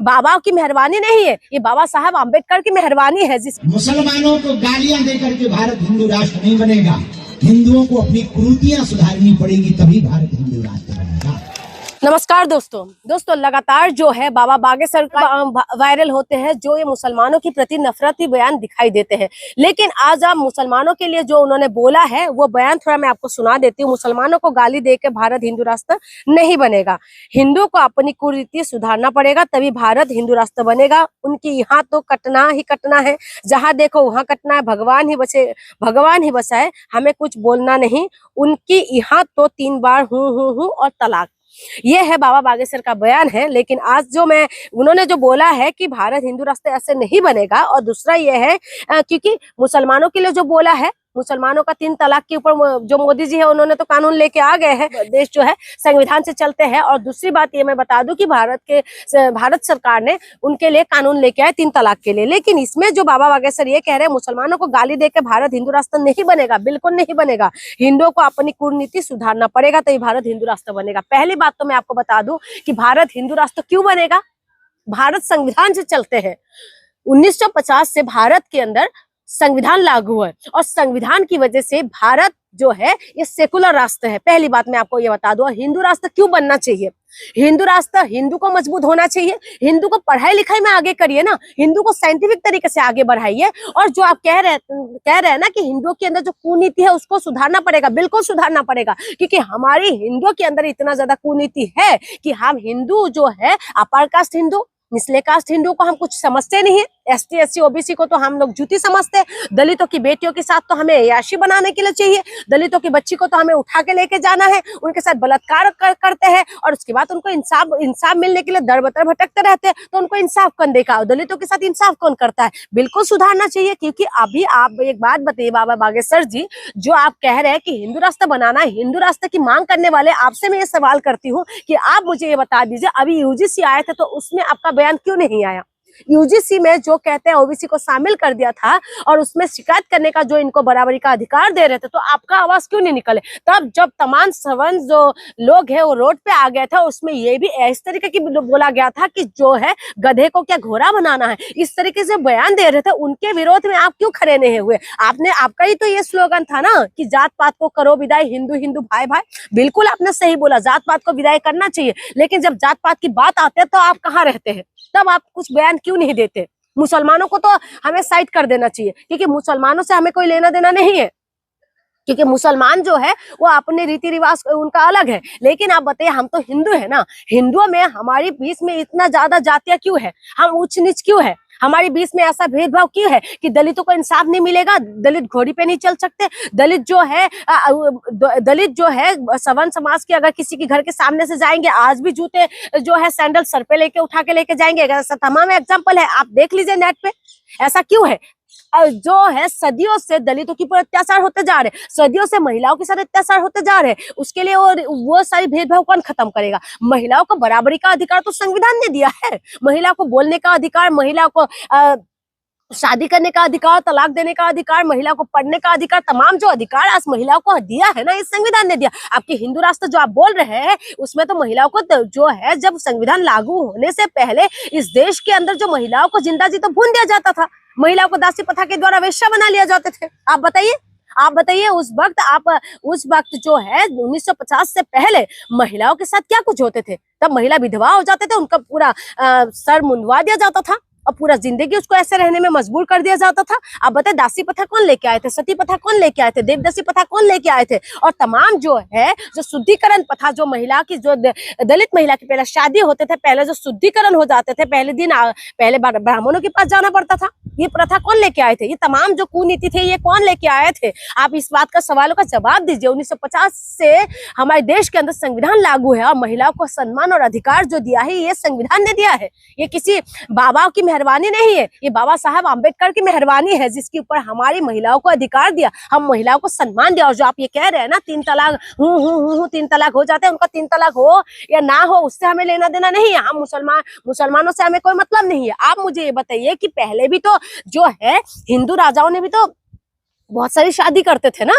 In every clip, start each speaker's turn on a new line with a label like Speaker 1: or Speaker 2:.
Speaker 1: बाबा की मेहरबानी नहीं है, ये बाबा साहब आम्बेडकर की मेहरबानी है। जिस
Speaker 2: मुसलमानों को गालियां देकर के भारत हिंदू राष्ट्र नहीं बनेगा, हिंदुओं को अपनी कुरीतियां सुधारनी पड़ेगी, तभी भारत हिंदू राष्ट्र बनेगा।
Speaker 1: नमस्कार दोस्तों, लगातार जो है बाबा बागेश्वर का वायरल होते हैं, जो ये मुसलमानों के प्रति नफरती बयान दिखाई देते हैं। लेकिन आज आप मुसलमानों के लिए जो उन्होंने बोला है वो बयान थोड़ा मैं आपको सुना देती हूँ। मुसलमानों को गाली देकर भारत हिंदू राष्ट्र नहीं बनेगा, हिंदुओं को अपनी कुरीति सुधारना पड़ेगा, तभी भारत हिंदू राष्ट्र बनेगा। उनकी यहाँ तो कटना ही कटना है, जहाँ देखो वहाँ कटना है। भगवान ही बचाए, हमें कुछ बोलना नहीं। उनकी यहाँ तो 3 बार हूँ और तलाक। ये है बाबा बागेश्वर का बयान है। लेकिन आज जो उन्होंने जो बोला है कि भारत हिंदू राष्ट्र ऐसे नहीं बनेगा, और दूसरा ये है क्योंकि मुसलमानों के लिए जो बोला है, मुसलमानों का 3 तलाक के ऊपर जो मोदी जी है उन्होंने तो कानून लेके आ गए हैं। देश जो है संविधान से चलते हैं। और दूसरी बात ये मैं बता दूं कि भारत सरकार ने उनके लिए कानून लेके आए 3 तलाक के लिए। लेकिन इसमें जो बाबा बागेश्वर ये कह रहे हैं मुसलमानों को गाली देकर भारत हिंदू राष्ट्र नहीं बनेगा, बिल्कुल नहीं बनेगा। हिंदुओं को अपनी कूटनीति सुधारना पड़ेगा, तभी भारत हिंदू राष्ट्र बनेगा। पहली बात तो मैं आपको बता दूं कि भारत हिंदू राष्ट्र क्यों बनेगा। भारत संविधान से चलते हैं। 1950 से भारत के अंदर संविधान लागू है, और संविधान की वजह से भारत जो है ये सेकुलर राष्ट्र है। पहली बात मैं आपको ये बता दूं। हिंदू राष्ट्र क्यों बनना चाहिए? हिंदू राष्ट्र, हिंदू को मजबूत होना चाहिए, हिंदू को पढ़ाई लिखाई में आगे करिए ना, हिंदू को साइंटिफिक तरीके से आगे बढ़ाइए। और जो आप कह रहे हैं ना कि हिंदुओं के अंदर जो कुनीति है उसको सुधारना पड़ेगा, बिल्कुल सुधारना पड़ेगा। क्योंकि हमारी हिंदुओं के अंदर इतना ज्यादा कुनीति है कि हम हिंदू जो है अपर कास्ट हिंदू, निचले कास्ट हिंदू को हम कुछ समझते नहीं है। ST SC OBC को तो हम लोग जूती समझते हैं। दलितों की बेटियों के साथ तो हमें याशी बनाने के लिए चाहिए, दलितों की बच्ची को तो हमें उठा के लेके जाना है, उनके साथ बलात्कार करते हैं, और उसके बाद उनको इंसाफ मिलने के लिए दर बदर भटकते रहते हैं। तो उनको इंसाफ कौन देगा? दलितों के साथ इंसाफ कौन करता है? बिल्कुल सुधारना चाहिए। क्योंकि अभी आप एक बात बताइए बाबा बागेश्वर जी, जो आप कह रहे हैं कि हिंदू राष्ट्र बनाना है, हिंदू राष्ट्र की मांग करने वाले आपसे मैं ये सवाल करती हूँ कि आप मुझे ये बता दीजिए, अभी UGC आए थे तो उसमें आपका बयान क्यों नहीं आया? UGC में जो कहते हैं OBC को शामिल कर दिया था, और उसमें शिकायत करने का जो इनको बराबरी का अधिकार दे रहे थे, तो आपका आवाज क्यों नहीं निकले? तब जब तमाम सवर्ण जो लोग हैं वो रोड पे आ गए थे, उसमें ये भी इस तरीके की बोला गया था कि जो है गधे को क्या घोड़ा बनाना है, इस तरीके से बयान दे रहे थे। उनके विरोध में आप क्यों खड़े नहीं हुए? आपका ही तो ये स्लोगन था ना कि जात पात को करो विदाई, हिंदू हिंदू भाई भाई। बिल्कुल आपने सही बोला, जात पात को विदाई करना चाहिए। लेकिन जब जात पात की बात आती है तो आप कहाँ रहते हैं? तब आप कुछ बयान क्यों नहीं देते? मुसलमानों को तो हमें साइड कर देना चाहिए, क्योंकि मुसलमानों से हमें कोई लेना देना नहीं है। क्योंकि मुसलमान जो है वो अपने रीति रिवाज उनका अलग है। लेकिन आप बताइए, हम तो हिंदू है ना, हिंदुओं में हमारी बीच में इतना ज्यादा जातियां क्यों है? हम ऊंच नीच क्यों है? हमारे बीच में ऐसा भेदभाव क्यों है कि दलितों को इंसाफ नहीं मिलेगा, दलित घोड़ी पे नहीं चल सकते, दलित जो है सवर्ण समाज के अगर किसी के घर के सामने से जाएंगे आज भी जूते जो है सैंडल सर पे लेके उठा के लेके जाएंगे। ऐसा तमाम एग्जाम्पल है, आप देख लीजिए नेट पे। ऐसा क्यों है? जो है सदियों से दलितों के ऊपर अत्याचार होते जा रहे, सदियों से महिलाओं के साथ अत्याचार होते जा रहे। उसके लिए वो सारी भेदभाव कौन खत्म करेगा? महिलाओं को बराबरी का अधिकार तो संविधान ने दिया है। महिला को बोलने का अधिकार, महिला को शादी करने का अधिकार, तलाक देने का अधिकार, महिला को पढ़ने का अधिकार, तमाम जो अधिकार आज महिलाओं को दिया है ना, इस संविधान ने दिया। आपके हिंदू राष्ट्र जो आप बोल रहे हैं उसमें तो महिलाओं को जो है, जब संविधान लागू होने से पहले इस देश के अंदर जो महिलाओं को जिंदा जी तो भून दिया जाता था, महिलाओं को दासी प्रथा के द्वारा वेश्या बना लिया जाते थे। आप बताइए उस वक्त जो है 1950 से पहले महिलाओं के साथ क्या कुछ होते थे? तब महिला विधवा हो जाते थे, उनका पूरा सर मुंडवा दिया जाता था, और पूरा जिंदगी उसको ऐसे रहने में मजबूर कर दिया जाता था। अब बताए दासी प्रथा कौन लेके आए थे? सती प्रथा कौन लेके आए थे? देवदासी प्रथा कौन लेके आए थे? और तमाम जो है जो शुद्धिकरण प्रथा, जो महिला की जो दलित महिला की पहले शादी होते थे, पहले जो शुद्धिकरण हो जाते थे, पहले ब्राह्मणों के पास जाना पड़ता था, ये प्रथा कौन लेके आए थे? ये तमाम जो कुनीति थे ये कौन लेके आए थे? आप इस बात का सवालों का जवाब दीजिए। 1950 से हमारे देश के अंदर संविधान लागू है, और महिलाओं को सम्मान और अधिकार जो दिया है ये संविधान ने दिया है। ये किसी बाबा की मेहरबानी नहीं है, ये बाबा साहब आम्बेडकर की मेहरबानी है, जिसके ऊपर हमारी महिलाओं को अधिकार दिया, हम महिलाओं को सम्मान दिया। और जो आप ये कह रहे हैं ना 3 तलाक 3 तलाक हो जाते हैं, उनका 3 तलाक हो या ना हो उससे हमें लेना देना नहीं है। हम मुसलमानों से हमें कोई मतलब नहीं है। आप मुझे ये बताइए कि पहले भी तो जो है हिंदू राजाओं ने भी तो बहुत सारी शादी करते थे ना,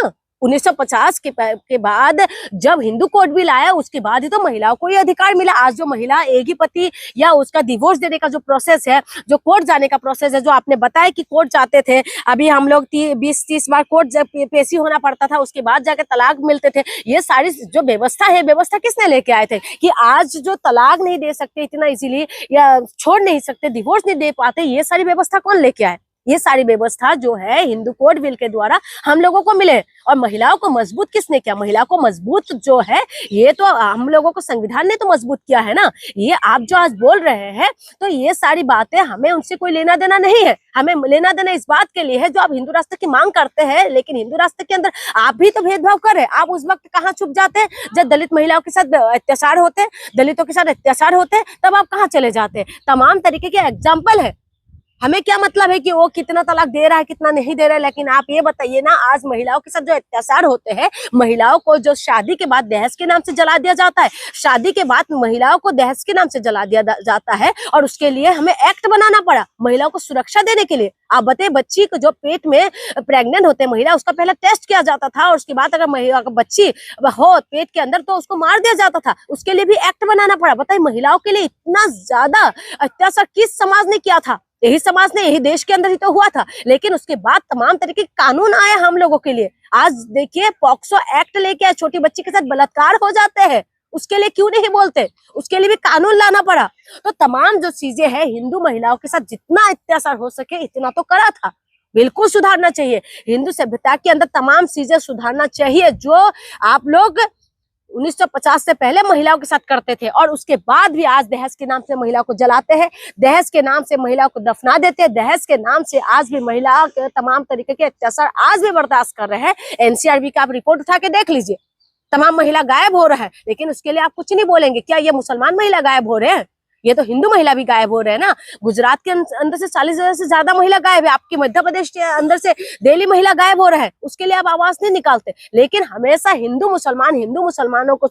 Speaker 1: 1950 के बाद जब हिंदू कोड बिल आया, उसके बाद ही तो महिलाओं को ये अधिकार मिला। आज जो महिला एक ही पति या उसका डिवोर्स देने का जो प्रोसेस है, जो कोर्ट जाने का प्रोसेस है, जो आपने बताया कि कोर्ट जाते थे, अभी हम लोग 20-30 बार कोर्ट जब पेशी होना पड़ता था, उसके बाद जाके तलाक मिलते थे। ये सारी जो व्यवस्था है, व्यवस्था किसने लेके आए थे कि आज जो तलाक नहीं दे सकते इतना इजीली, या छोड़ नहीं सकते, डिवोर्स नहीं दे पाते, ये सारी व्यवस्था कौन लेके आए? ये सारी व्यवस्था जो है हिंदू कोड बिल के द्वारा हम लोगों को मिले। और महिलाओं को मजबूत किसने किया? महिला को मजबूत जो है, ये तो हम लोगों को संविधान ने तो मजबूत किया है ना। ये आप जो आज बोल रहे हैं, तो ये सारी बातें हमें उनसे कोई लेना देना नहीं है। हमें लेना देना इस बात के लिए है जो आप हिंदू राष्ट्र की मांग करते हैं, लेकिन हिंदू राष्ट्र के अंदर आप भी तो भेदभाव कर रहे हैं। आप उस वक्त कहाँ छुप जाते हैं जब दलित महिलाओं के साथ अत्याचार होते, दलितों के साथ अत्याचार होते, तब आप कहाँ चले जाते हैं? तमाम तरीके के एग्जाम्पल है। हमें क्या मतलब है कि वो कितना तलाक दे रहा है, कितना नहीं दे रहा है, लेकिन आप ये बताइए ना, आज महिलाओं के साथ जो अत्याचार होते हैं, महिलाओं को जो शादी के बाद दहेज के नाम से जला दिया जाता है, शादी के बाद महिलाओं को दहेज के नाम से जला दिया जाता है, और उसके लिए हमें एक्ट बनाना पड़ा महिलाओं को सुरक्षा देने के लिए। आप बताइए, बच्ची को जो पेट में प्रेग्नेंट होते हैं महिला, उसका पहले टेस्ट किया जाता था, और उसके बाद अगर महिला का बच्ची हो पेट के अंदर तो उसको मार दिया जाता था, उसके लिए भी एक्ट बनाना पड़ा। बताइए, महिलाओं के लिए इतना ज्यादा अत्याचार किस समाज ने किया था? यही समाज ने, यही देश के अंदर ही तो हुआ था। लेकिन उसके बाद तमाम तरीके के कानून आए हम लोगों के लिए। आज देखिए, पॉक्सो एक्ट लेके आए, छोटी बच्ची के साथ बलात्कार हो जाते हैं, उसके लिए क्यों नहीं बोलते? उसके लिए भी कानून लाना पड़ा। तो तमाम जो चीजें हैं, हिंदू महिलाओं के साथ जितना अत्याचार हो सके इतना तो करा था। बिल्कुल सुधारना चाहिए। हिंदू सभ्यता के अंदर तमाम चीजें सुधारना चाहिए जो आप लोग 1950 से पहले महिलाओं के साथ करते थे, और उसके बाद भी आज दहेज के नाम से महिलाओं को जलाते हैं, दहेज के नाम से महिलाओं को दफना देते हैं, दहेज के नाम से आज भी महिलाओं के तमाम तरीके के अत्याचार आज भी बर्दाश्त कर रहे हैं। एनसीआरबी का आप रिपोर्ट उठा के देख लीजिए, तमाम महिला गायब हो रहा है, लेकिन उसके लिए आप कुछ नहीं बोलेंगे। क्या ये मुसलमान महिला गायब हो रहे हैं? ये तो हिंदू महिला भी गायब हो रहे हैं ना। गुजरात के अंदर से 40,000 से ज्यादा महिला गायब है, आपके मध्य प्रदेश के अंदर से डेली महिला गायब हो रहा है, उसके लिए आप आवाज नहीं निकालते। लेकिन हमेशा हिंदू मुसलमानों को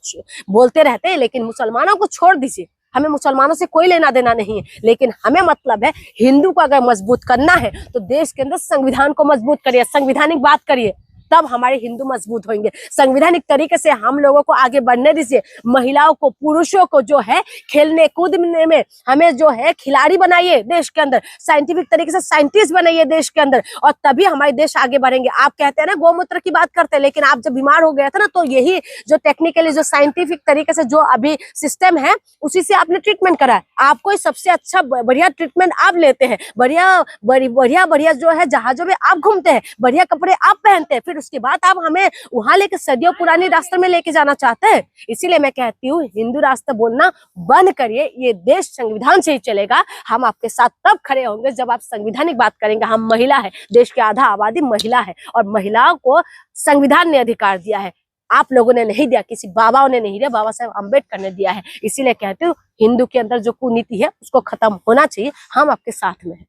Speaker 1: बोलते रहते हैं, लेकिन मुसलमानों को छोड़ दीजिए। हमें मुसलमानों से कोई लेना देना नहीं है, लेकिन हमें मतलब है हिंदू को अगर मजबूत करना है तो देश के अंदर संविधान को मजबूत करिए, संवैधानिक बात करिए, तब हमारे हिंदू मजबूत होंगे। संवैधानिक तरीके से हम लोगों को आगे बढ़ने दीजिए। महिलाओं को, पुरुषों को जो है खेलने कूदने में हमें जो है खिलाड़ी बनाइए देश के अंदर, साइंटिफिक तरीके से साइंटिस्ट बनाइए देश के अंदर, और तभी हमारे देश आगे बढ़ेंगे। आप कहते हैं ना गौमूत्र की बात करते हैं, लेकिन आप जब बीमार हो गया था ना, तो यही जो टेक्निकली जो साइंटिफिक तरीके से जो अभी सिस्टम है, उसी से आपने ट्रीटमेंट करा है। आपको सबसे अच्छा बढ़िया ट्रीटमेंट आप लेते हैं, बढ़िया जो है जहाजों में आप घूमते हैं, बढ़िया कपड़े आप पहनते हैं, फिर उसके बाद आप हमें वहां लेके सदियों पुरानी रास्ते में लेके जाना चाहते हैं। इसीलिए मैं कहती हूँ, हिंदू रास्ता बोलना बंद करिए। ये देश संविधान से ही चलेगा। हम आपके साथ तब खड़े होंगे जब आप संवैधानिक बात करेंगे। हम महिला है, देश की आधा आबादी महिला है, और महिलाओं को संविधान ने अधिकार दिया है। आप लोगों ने नहीं दिया, किसी बाबाओं ने नहीं दिया, बाबा साहब अम्बेडकर ने दिया है। इसीलिए कहती हूँ, हिंदू के अंदर जो कुनीति है उसको खत्म होना चाहिए। हम आपके साथ में हैं।